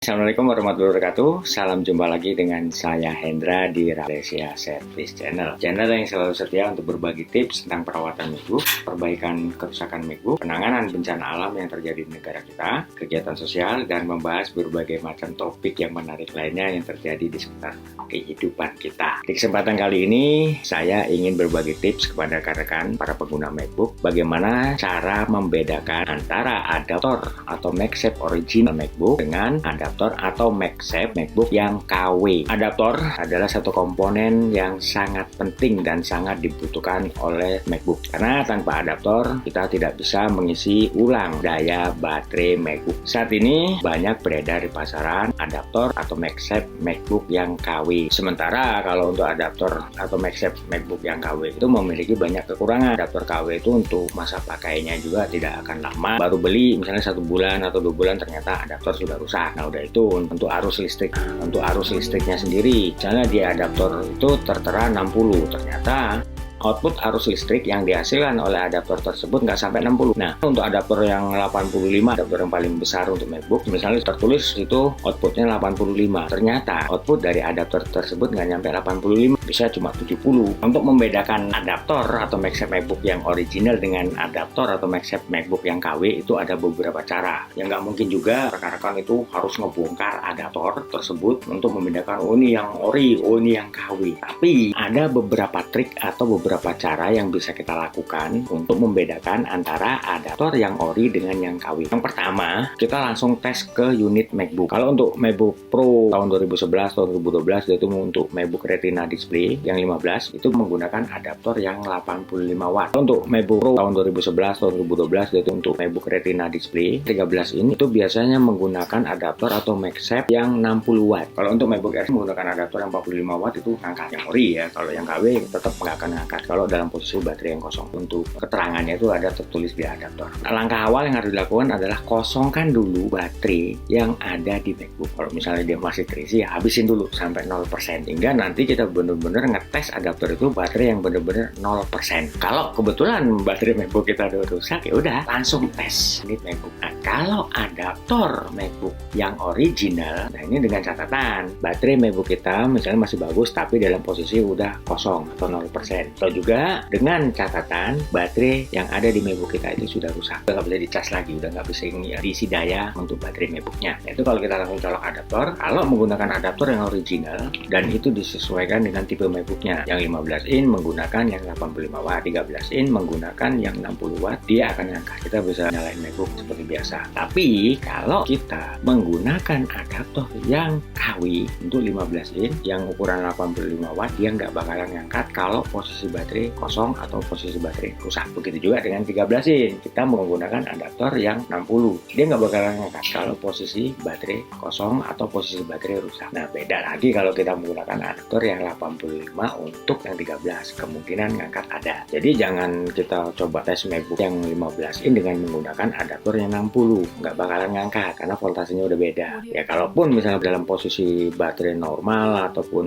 Assalamualaikum warahmatullahi wabarakatuh. Salam jumpa lagi dengan saya Hendra di Rafflesia Service Channel. Channel yang selalu setia untuk berbagi tips tentang perawatan MacBook, perbaikan kerusakan MacBook, penanganan bencana alam yang terjadi di negara kita, kegiatan sosial, dan membahas berbagai macam topik yang menarik lainnya yang terjadi di sekitar kehidupan kita. Di kesempatan kali ini, saya ingin berbagi tips kepada rekan-rekan para pengguna MacBook bagaimana cara membedakan antara adaptor atau MagSafe original MacBook dengan adaptor atau MagSafe MacBook yang KW. Adaptor adalah satu komponen yang sangat penting dan sangat dibutuhkan oleh MacBook. Karena tanpa adaptor, kita tidak bisa mengisi ulang daya baterai MacBook. Saat ini banyak beredar di pasaran adaptor atau MagSafe MacBook yang KW. Sementara kalau untuk adaptor atau MagSafe MacBook yang KW itu memiliki banyak kekurangan. Adaptor KW itu untuk masa pakainya juga tidak akan lama. Baru beli misalnya 1 bulan atau 2 bulan ternyata adaptor sudah rusak. Nah, udah itu untuk arus listrik. Untuk arus listriknya sendiri, misalnya di adaptor itu tertera 60, ternyata output arus listrik yang dihasilkan oleh adaptor tersebut nggak sampai 60. Nah, untuk adaptor yang 85, adaptor yang paling besar untuk MacBook, misalnya tertulis itu outputnya 85. Ternyata output dari adaptor tersebut nggak nyampe 85, bisa cuma 70. Untuk membedakan adaptor atau MagSafe MacBook yang original dengan adaptor atau MagSafe MacBook yang KW itu ada beberapa cara. Yang nggak mungkin juga rekan-rekan itu harus ngebongkar adaptor tersebut untuk membedakan oh ini yang ori, oh ini yang KW. Tapi ada beberapa trik atau beberapa cara yang bisa kita lakukan untuk membedakan antara adaptor yang ori dengan yang KW. Yang pertama, kita langsung tes ke unit MacBook. Kalau untuk MacBook Pro tahun 2011 atau 2012 yaitu untuk MacBook Retina display yang 15 itu menggunakan adaptor yang 85 watt. Untuk MacBook Pro tahun 2011 atau 2012 yaitu untuk MacBook Retina display 13 ini itu biasanya menggunakan adaptor atau MagSafe yang 60 watt. Kalau untuk MacBook Air menggunakan adaptor yang 45 watt itu angka yang ori ya. Kalau yang KW tetap nggak akan angkat kalau dalam posisi baterai yang kosong. Untuk keterangannya itu ada tertulis di adaptor. Langkah awal yang harus dilakukan adalah kosongkan dulu baterai yang ada di MacBook. Kalau misalnya dia masih terisi, ya habisin dulu sampai 0%. Hingga nanti kita benar-benar ngetes adaptor itu baterai yang benar-benar 0%. Kalau kebetulan baterai MacBook kita udah rusak, ya udah langsung tes unit MacBook. Nah, kalau adaptor MacBook yang original, nah ini dengan catatan baterai MacBook kita misalnya masih bagus tapi dalam posisi udah kosong atau 0%. Atau juga dengan catatan baterai yang ada di MacBook kita itu sudah rusak, udah nggak bisa dicas lagi, udah nggak bisa diisi daya untuk baterai MacBooknya. Itu kalau kita langsung colok adaptor. Kalau menggunakan adaptor yang original dan itu disesuaikan dengan tipe MacBooknya, yang 15 in menggunakan yang 85 watt, 13 in menggunakan yang 60 watt, dia akan ngangkat. Kita bisa nyalain MacBook seperti biasa. Tapi kalau kita menggunakan adaptor yang KW untuk 15 in yang ukuran 85 watt, dia nggak bakalan ngangkat kalau posisi baterai kosong atau posisi baterai rusak. Begitu juga dengan 13 in, kita menggunakan adaptor yang 60, dia nggak bakalan ngangkat kalau posisi baterai kosong atau posisi baterai rusak. Nah, beda lagi kalau kita menggunakan adaptor yang 85 untuk yang 13, kemungkinan ngangkat ada. Jadi jangan kita coba tes MacBook yang 15 in dengan menggunakan adaptor yang 60, nggak bakalan ngangkat karena voltasenya udah beda. Ya kalaupun misalnya dalam posisi baterai normal ataupun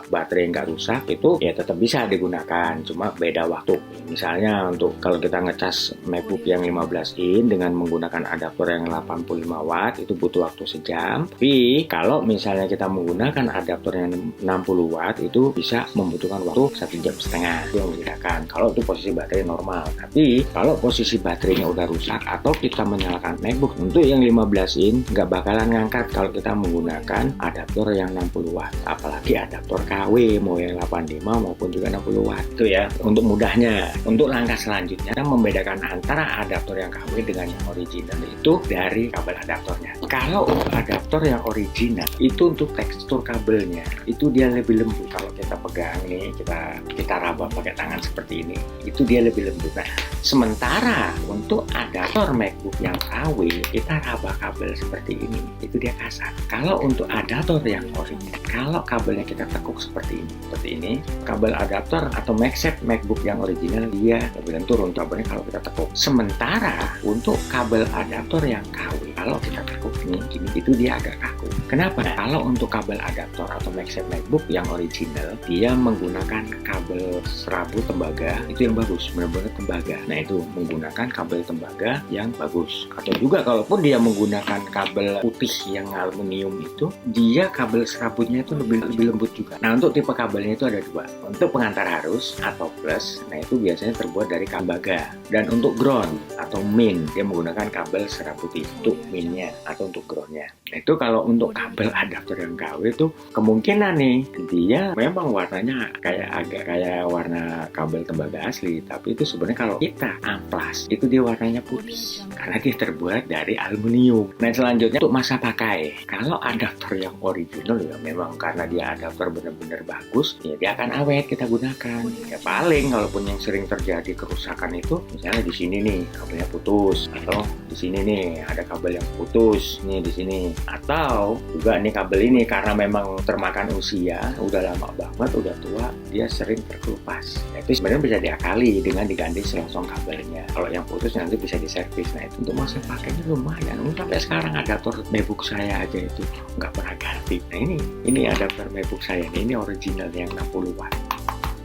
baterai nggak rusak itu ya tetap bisa digunakan, cuma beda waktu. Misalnya untuk kalau kita ngecas MacBook yang 15 in dengan menggunakan adaptor yang 85 watt itu butuh waktu sejam. Tapi kalau misalnya kita menggunakan adaptor yang 60 watt itu bisa membutuhkan waktu 1,5 jam. Itu yang membedakan kalau itu posisi baterai normal. Tapi kalau posisi baterainya udah rusak atau kita menyalakan MacBook untuk yang 15 in nggak bakalan ngangkat kalau kita menggunakan adaptor yang 60 watt. Apalagi adaptor KW mau yang 85 maupun juga 60 watt. Itu ya untuk mudahnya. Untuk langkah selanjutnya membedakan antara adaptor yang KW dengan yang original itu dari kabel adaptornya. Kalau adaptor yang original itu untuk tekstur kabelnya itu dia lebih lembut. Kalau kita pegang nih, kita raba pakai tangan seperti ini, itu dia lebih lembut. Nah, sementara untuk adaptor MacBook yang KW kita raba kabel seperti ini, itu dia kasar. Kalau untuk adaptor yang original, kalau kabelnya kita tekuk seperti ini, kabel adaptor atau MagSafe MacBook yang original dia lebih lentur untuk kabelnya kalau kita tekuk. Sementara untuk kabel adaptor yang KW Kalau kita tekuk nih, gini, itu dia agak kaku. Kenapa? Kalau untuk kabel adaptor atau MagSafe MacBook yang original, dia menggunakan kabel serabut tembaga, itu yang bagus, benar-benar tembaga. Nah itu menggunakan kabel tembaga yang bagus. Atau juga kalaupun dia menggunakan kabel putih yang aluminium itu, dia kabel serabutnya itu lebih lembut juga. Nah untuk tipe kabelnya itu ada dua. Untuk pengantar arus atau plus, nah itu biasanya terbuat dari tembaga. Dan untuk ground atau min, dia menggunakan kabel serabut untuk minnya atau untuk groundnya. Nah itu kalau untuk kabel adaptor yang KW itu kemungkinan nih dia memang warnanya agak kayak warna kabel tembaga asli, tapi itu sebenarnya kalau kita amplas itu dia warnanya putih karena dia terbuat dari aluminium. Nah selanjutnya untuk masa pakai, kalau adaptor yang original ya memang karena dia adaptor benar-benar bagus, ya dia akan awet kita gunakan. Ya paling kalaupun yang sering terjadi kerusakan itu misalnya di sini nih kabelnya putus, atau di sini nih ada kabel yang putus nih di sini, atau juga nih kabel ini karena memang termakan usia, udah lama banget, udah tua, dia sering terkelupas. Nah, itu sebenarnya bisa diakali dengan diganti selongsong kabelnya. Kalau yang putus nanti bisa diservis. Nah itu untuk masa pakainya lumayan. Sampai sekarang adaptor MacBook saya aja itu nggak pernah ganti. Nah ini adaptor MacBook saya ini original yang 60 watt.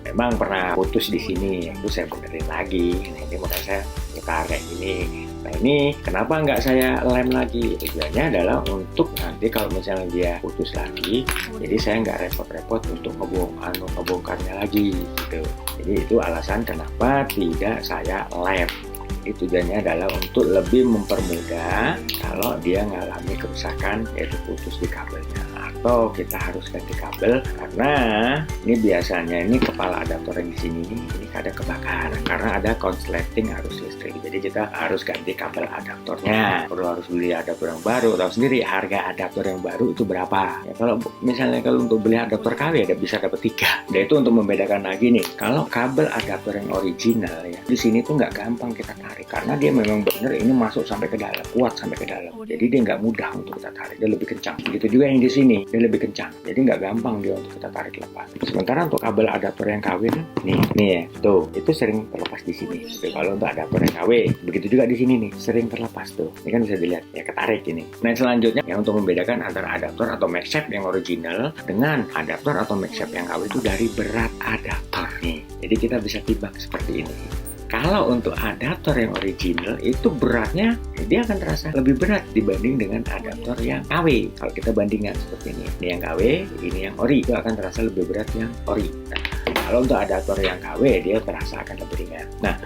Memang pernah putus di sini, itu saya benerin lagi. Nah ini makanya saya putar kayak gini. Nah ini kenapa nggak saya lem lagi? Tujuannya adalah untuk nanti kalau misalnya dia putus lagi, jadi saya nggak repot-repot untuk ngebongkarnya lagi gitu. Jadi itu alasan kenapa tidak saya lem. Jadi tujuannya adalah untuk lebih mempermudah kalau dia mengalami kerusakan yaitu putus di kabelnya, atau kita harus ganti kabel karena ini biasanya ini kepala adaptor yang di sini ini ada kebakaran karena ada konsleting arus listrik. Jadi kita harus ganti kabel adaptornya. Perlu harus beli adaptor yang baru. Tahu sendiri harga adaptor yang baru itu berapa? Ya, kalau untuk beli adaptor KW ada bisa dapat 3. Dan itu untuk membedakan lagi nih. Kalau kabel adaptor yang original ya di sini tuh nggak gampang kita tarik karena dia memang benar ini masuk sampai ke dalam, kuat sampai ke dalam. Jadi dia nggak mudah untuk kita tarik, dia lebih kencang. Begitu juga yang di sini, dia lebih kencang. Jadi nggak gampang dia untuk kita tarik lepas. Sementara untuk kabel adaptor yang KW nih ya, tuh itu sering terlepas di sini. Jadi kalau untuk adaptor yang KW, begitu juga di sini nih, sering terlepas tuh. Ini kan bisa dilihat ya ketarik ini. Nah selanjutnya ya untuk membedakan antara adaptor atau MagSafe yang original dengan adaptor atau MagSafe yang KW itu dari berat adaptor nih. Jadi kita bisa timbang seperti ini. Kalau untuk adaptor yang original itu beratnya dia akan terasa lebih berat dibanding dengan adaptor yang KW. Kalau kita bandingkan seperti ini yang KW, ini yang ori, itu akan terasa lebih berat yang ori. Nah, kalau untuk adaptor yang KW dia terasa akan lebih ringan. Nah,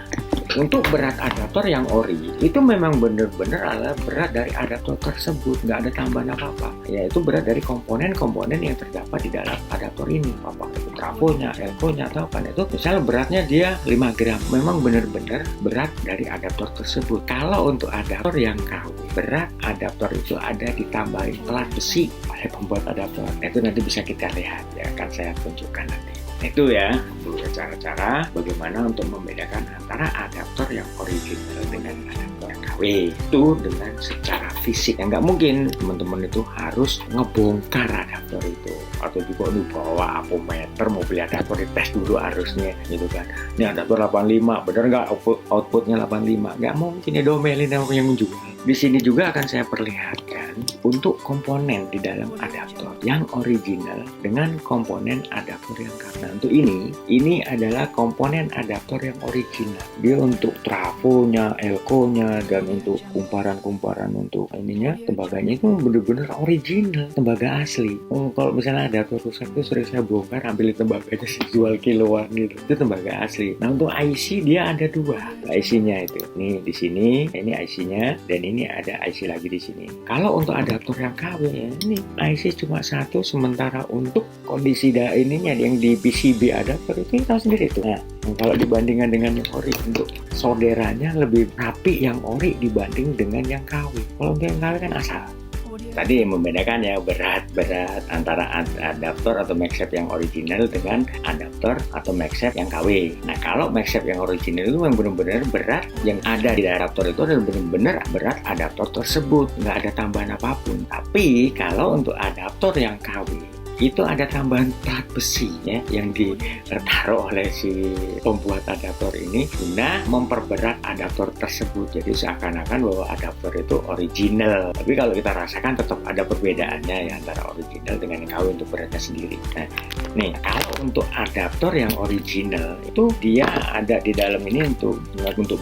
untuk berat adaptor yang ori itu memang benar-benar adalah berat dari adaptor tersebut, nggak ada tambahan apa-apa. Yaitu berat dari komponen-komponen yang terdapat di dalam adaptor ini, apa itu trafonya, elkonya atau apa itu. Misalnya beratnya dia 5 gram, memang benar-benar berat dari adaptor tersebut. Kalau untuk adaptor yang KW, berat adaptor itu ada ditambahin pelat besi oleh pembuat adaptor. Nah, itu nanti bisa kita lihat ya, akan saya tunjukkan nanti. Itu ya, cara-cara bagaimana untuk membedakan antara adaptor yang original dengan adaptor yang KW. Itu dengan secara fisik. Yang nggak mungkin teman-teman itu harus ngebongkar adaptor itu. Atau juga bawa apometer, mau beli adaptor dites dulu arusnya gitu kan. Ini adaptor 85, bener nggak outputnya 85? Nggak mungkin ya, domelin yang menjual. Di sini juga akan saya perlihatkan untuk komponen di dalam adaptor yang original dengan komponen adaptor yang KW. Nah, untuk ini adalah komponen adaptor yang original. Dia untuk trafonya, elkonya, dan untuk kumparan-kumparan untuk ininya, tembaganya itu benar-benar original, tembaga asli. Kalau misalnya adaptor rusak itu sering saya bongkar, ambil tembaganya jual kiloan gitu. Itu tembaga asli. Nah, untuk IC dia ada 2 IC-nya itu. Nih di sini, ini IC-nya, dan ini ada IC lagi di sini. Kalau untuk adaptor yang KW ya, ini IC cuma 1, sementara untuk kondisi ininya yang di PCB adaptor itu kita tahu sendiri tuh. Nah, kalau dibandingkan dengan yang ori, untuk solderannya lebih rapi yang ori dibanding dengan yang KW. Kalau untuk yang KW kan asal. Tadi membedakan ya berat antara adaptor atau MagSafe yang original dengan adaptor atau MagSafe yang KW. Nah, kalau MagSafe yang original itu memang benar-benar berat yang ada di adaptor itu adalah benar-benar berat adaptor tersebut, nggak ada tambahan apapun. Tapi kalau untuk adaptor yang KW itu ada tambahan plat besi ya yang ditaruh oleh si pembuat adaptor ini guna memperberat adaptor tersebut. Jadi seakan-akan bahwa adaptor itu original. Tapi kalau kita rasakan tetap ada perbedaannya ya antara original dengan yang KW untuk beratnya sendiri. Nah, nih kalau untuk adaptor yang original itu dia ada di dalam ini untuk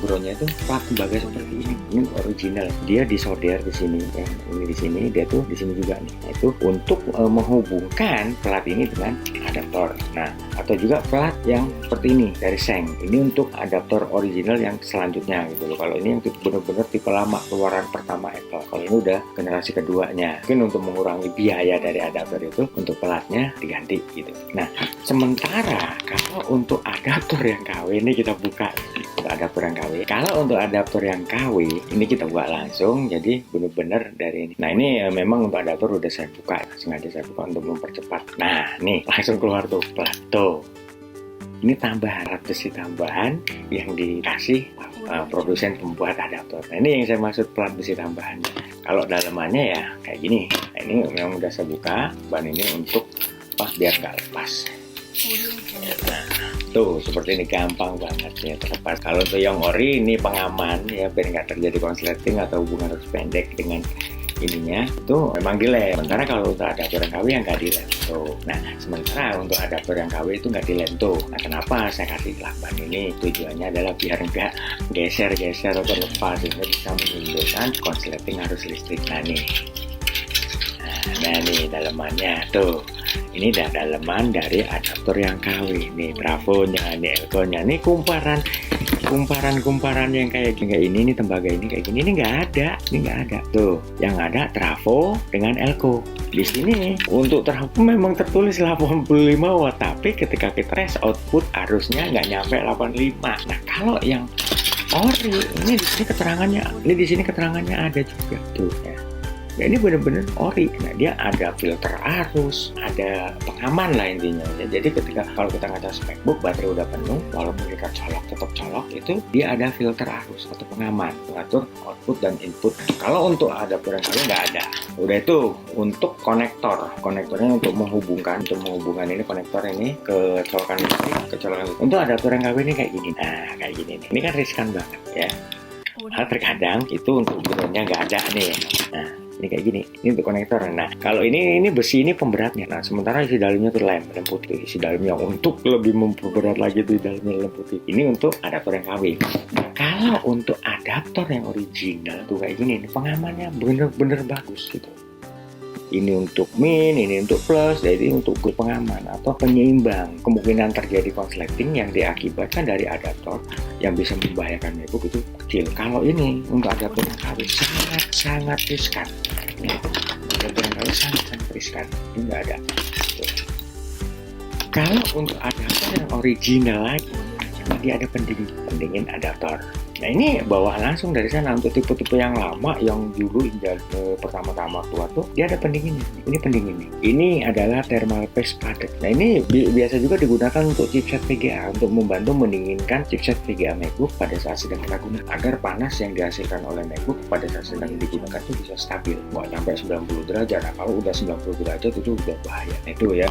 groundnya itu plat tembaga seperti ini. Ini original. Dia disolder di sini ya. Ini di sini, dia tuh di sini juga nih. Nah, itu untuk menghubungkan plat ini dengan adaptor. Nah, atau juga plat yang seperti ini dari Seng. Ini untuk adaptor original yang selanjutnya gitu loh. Kalau ini yang benar-benar tipe lama keluaran pertama Apple. Kalau ini udah generasi keduanya. Mungkin untuk mengurangi biaya dari adaptor itu untuk platnya diganti gitu. Nah, sementara kalau untuk adaptor yang KW ini kita buka untuk adaptor yang KW. Kalau untuk adaptor yang KW ini kita buka langsung. Jadi benar-benar dari ini. Nah, ini memang untuk adaptor udah saya buka. Sengaja saya buka untuk mempercepat. Nah, nih langsung keluar tuh plat tuh. Ini tambahan, alat besi tambahan yang dikasih produsen pembuat adaptor. Nah, ini yang saya maksud plat besi tambahan. Kalau dalamannya ya kayak gini. Nah, ini memang udah saya buka. Ban ini untuk biar nggak lepas. Nah, tuh seperti ini gampang banget ya terlepas. Kalau untuk yang ori ini pengaman ya biar nggak terjadi konsleting atau hubungan arus pendek dengan ininya itu memang dilem. Sementara kalau untuk adaptor yang KW yang nggak dilem tuh. Nah, sementara untuk adaptor yang KW itu nggak dilem tuh. Nah, kenapa saya kasih lakban ini? Tujuannya adalah biar nggak geser-geser atau lepas sehingga bisa menimbulkan konsleting arus listrik. Nah nih, nah nih dalemannya tuh. Ini daleman dari adaptor yang KW. Nih trafonya, nih elkonya, nih kumparan yang kayak ini, nih tembaga ini kayak gini, ini nggak ada tuh. Yang ada trafo dengan elko. Di sini untuk trafo memang tertulis 85 watt, tapi ketika kita tes output arusnya nggak nyampe 85. Nah, kalau yang ori ini di sini keterangannya ada juga tuh ya. Nah, ini benar-benar ori. Nah, dia ada filter arus, ada pengaman lah intinya. Jadi ketika kalau kita ngecas MacBook baterai udah penuh, walaupun kita tetap colok, itu dia ada filter arus atau pengaman, mengatur output dan input. Kalau untuk adaptor yang KW nggak ada. Udah itu untuk konektornya untuk menghubungkan ini konektor ini ke colokan listrik, Untuk adaptor yang KW ini kayak gini. Nah, kayak gini nih. Ini kan riskan banget ya. Terkadang itu untuk groundnya nggak ada nih. Nah, ini kayak gini, ini untuk konektor. Nah, kalau ini besi ini pemberatnya. Nah, sementara isi dalamnya tuh lem putih. Isi dalamnya untuk lebih memperberat lagi tuh dalamnya lem putih. Ini untuk adaptor yang KW. Nah, kalau untuk adaptor yang original tuh kayak gini, pengamannya bener-bener bagus gitu. Ini untuk min, ini untuk plus, jadi untuk pengaman atau penyeimbang kemungkinan terjadi konsleting yang diakibatkan dari adaptor yang bisa membahayakan MacBook itu kecil. Kalau ini untuk adaptor yang KW sangat riskan. Adaptor yang KW sangat riskan. Ini nggak ada. Kalau untuk adaptor yang original lagi, dia ada pendingin adaptor. Nah, ini bawa langsung dari sana. Untuk tipe-tipe yang lama yang dulu pertama-tama keluar tuh dia ada pendinginnya. Ini pendinginnya. Ini adalah thermal paste padet. Nah, ini biasa juga digunakan untuk chipset VGA untuk membantu mendinginkan chipset VGA MacBook pada saat sedang kita gunakan agar panas yang dihasilkan oleh MacBook pada saat sedang digunakan itu bisa stabil. Nggak sampai 90 derajat. Nah, kalau udah 90 derajat itu udah bahaya. Nah, itu ya.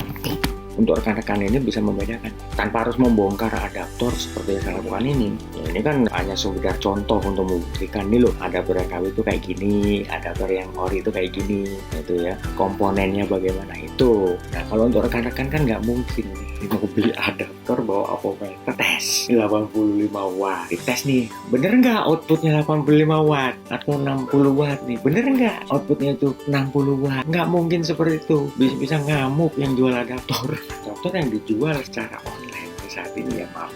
Untuk rekan-rekan ini bisa membedakan tanpa harus membongkar adaptor seperti yang saya lakukan ini. Ya, ini kan hanya sekedar contoh untuk membuktikan nih loh, adaptor yang KW itu kayak gini, adaptor yang ori itu kayak gini. Nah, itu ya, komponennya bagaimana itu. Nah, kalau untuk rekan-rekan kan nggak mungkin nih mau beli adaptor bawa avometer tes 85 watt. Dites nih, bener nggak outputnya 85 watt atau 60 watt nih? Bener nggak outputnya itu 60 watt? Nggak mungkin seperti itu. Bisa ngamuk yang jual adaptor. Adaptor yang dijual secara online saat ini ya maaf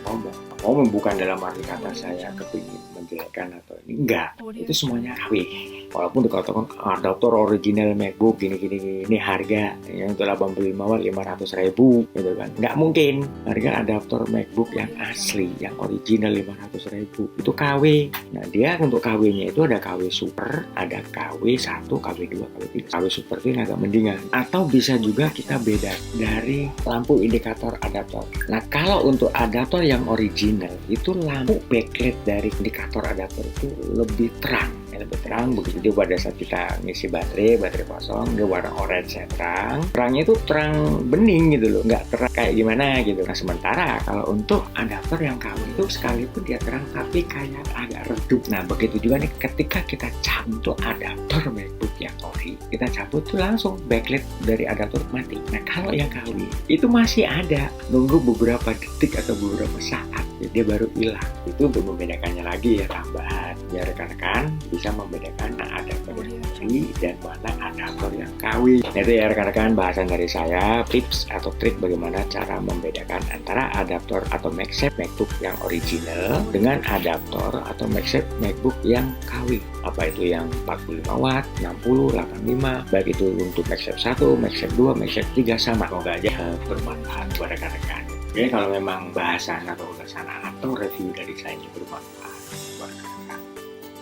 bukan dalam arti kata saya kepingin menjelekkan atau ini enggak, itu semuanya KW. Walaupun dikatakan adaptor original MacBook gini harga yang untuk 85 watt 500.000 gitu kan, nggak mungkin. Harga adaptor MacBook yang asli yang original 500.000 itu KW. Nah, dia untuk KW-nya itu ada KW Super, ada KW 1, KW 2, KW 3. KW Super itu agak mendingan. Atau bisa juga kita beda dari lampu indikator adaptor. Nah, kalau untuk adaptor yang original itu lampu backlight dari indikator adaptor itu lebih terang. yang lebih terang. Begitu juga pada saat kita ngisi baterai kosong, dia warna orange ya terang. Terangnya itu terang bening gitu loh, nggak terang kayak gimana gitu. Nah sementara kalau untuk adaptor yang KW itu sekalipun dia terang tapi kayak agak redup. Nah begitu juga nih ketika kita cabut adaptor MacBook yang ori, kita cabut tuh langsung backlight dari adaptor mati. Nah kalau yang KW itu masih ada, nunggu beberapa detik atau beberapa saat dia baru hilang. Itu untuk membedakannya lagi ya tambahan biar rekan-rekan bisa membedakan adaptor yang ori dan mana adaptor yang KW. Nah, itu ya rekan-rekan bahasan dari saya, tips atau trik bagaimana cara membedakan antara adaptor atau MagSafe MacBook yang original dengan adaptor atau MagSafe MacBook yang KW. Apa itu yang 45 watt, 60, 85, baik itu untuk MagSafe 1, MagSafe 2, MagSafe 3 sama. Semoga aja bermanfaat buat rekan-rekan. Oke, kalau memang bahasan atau ulasan atau review dari saya ini bermanfaat buat rekan-rekan,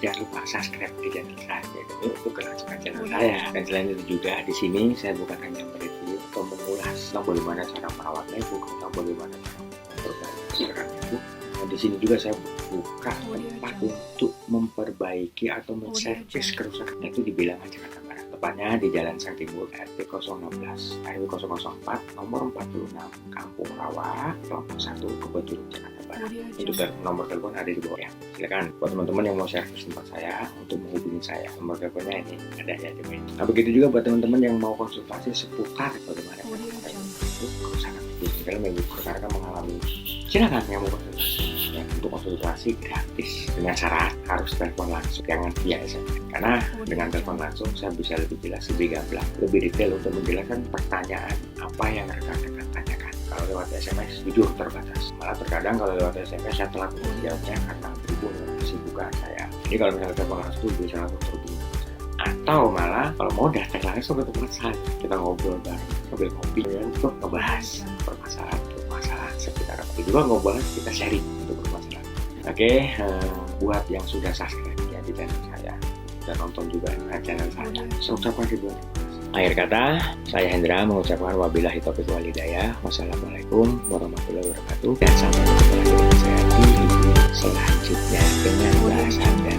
jangan lupa subscribe di channel saya untuk kelangsungan channel saya. Dan selain itu juga di sini saya bukan hanya mereview atau mengulas tentang bagaimana cara merawat MacBook atau bagaimana cara memperbaiki MacBook. Nah, di sini juga saya buka tempat untuk memperbaiki atau menservis kerusakan itu di Bilangan Jakarta Barat. Tepatnya di Jalan Sang Timur RT 016 RW 004 nomor 46 Kampung Rawa kelompok 1 Kebonjeruk Jakarta Barat. Untuk nomor telepon ada di bawah ya. Silakan buat teman-teman yang mau servis tempat saya untuk menghubungi saya. Nomor teleponnya ini ada ya di bawah. Nah begitu juga buat teman-teman yang mau konsultasi seputar bagaimana kerusakan itu. Misalnya MacBook rekan-rekan mengalami, silakan yang mau konsultasi. Ya, untuk konsultasi gratis dengan syarat harus telepon langsung, jangan via SMS. Karena dengan telepon langsung saya bisa lebih jelas, lebih gamblang, lebih detail untuk menjelaskan pertanyaan apa yang rekan-rekan tanyakan. Kalau lewat SMS jujur terbatas. Malah terkadang kalau lewat SMS saya telat menjawabnya karena berhubung dengan kesibukan saya. Jadi kalau misalnya telepon langsung bisa langsung terhubung dengan saya. Atau malah kalau mau datang langsung ke tempat saya, kita ngobrol bareng sambil ngopi untuk membahas permasalahan seputar apa juga ngobrol, kita sharing untuk permasalahan. Oke, buat yang sudah subscribe ya di channel saya dan nonton juga channel saya, saya ucapkan ribuan. Akhir kata, saya Hendra mengucapkan wabillahi taufiq wal hidayah. Wassalamualaikum warahmatullahi wabarakatuh dan sampai jumpa lagi dengan saya di video selanjutnya dengan bahasan dan